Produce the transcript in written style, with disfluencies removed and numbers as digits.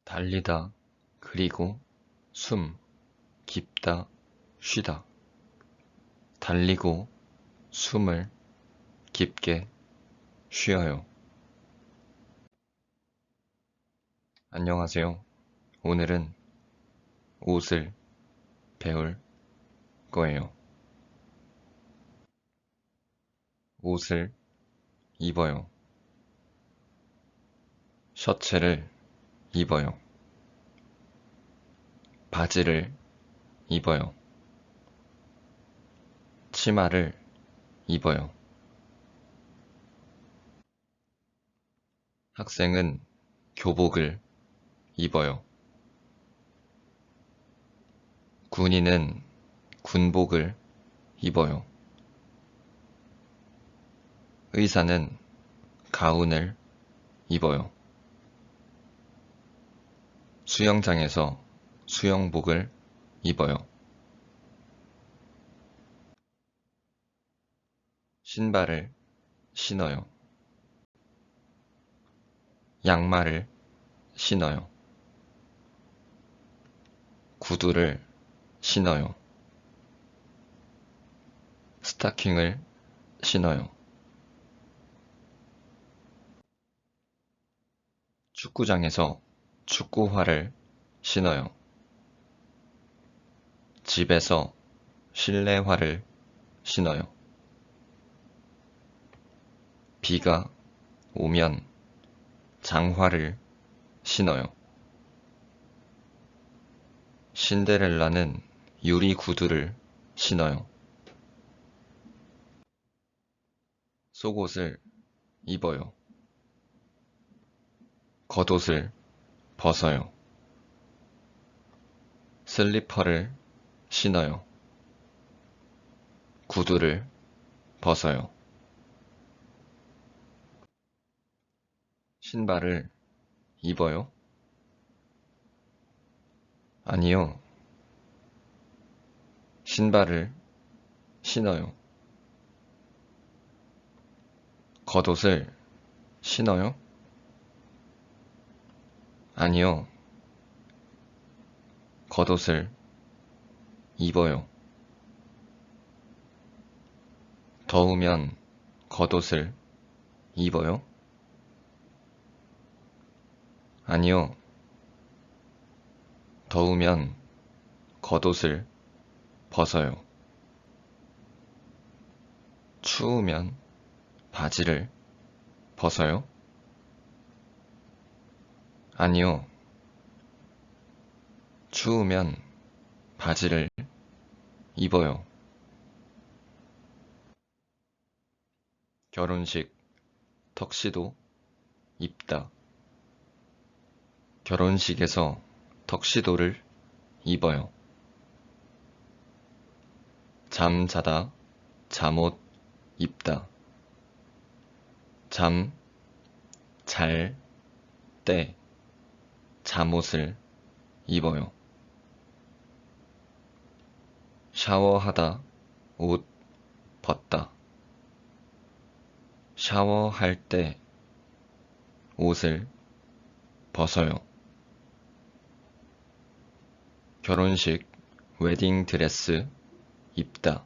달리다, 그리고 숨, 깊다, 쉬다. 달리고 숨을 깊게 쉬어요. 안녕하세요. 오늘은 옷을 배울 거예요. 옷을 입어요. 셔츠를 입어요. 바지를 입어요. 치마를 입어요. 학생은 교복을 입어요. 군인은 군복을 입어요. 의사는 가운을 입어요. 수영장에서 수영복을 입어요. 신발을 신어요. 양말을 신어요. 구두를 신어요. 스타킹을 신어요. 축구장에서 축구화를 신어요. 집에서 실내화를 신어요. 비가 오면 장화를 신어요. 신데렐라는 유리 구두를 신어요. 속옷을 입어요. 겉옷을 벗어요. 슬리퍼를 신어요. 구두를 벗어요. 신발을 입어요? 아니요. 신발을 신어요. 겉옷을 신어요? 아니요. 겉옷을 입어요. 더우면 겉옷을 입어요? 아니요. 더우면 겉옷을 벗어요. 추우면 바지를 벗어요? 아니요. 추우면 바지를 입어요. 결혼식, 턱시도 입다. 결혼식에서 턱시도를 입어요. 잠자다, 잠옷 입다. 잘 때 잠옷을 입어요. 샤워하다, 옷 벗다. 샤워할 때 옷을 벗어요. 결혼식 웨딩 드레스 입다.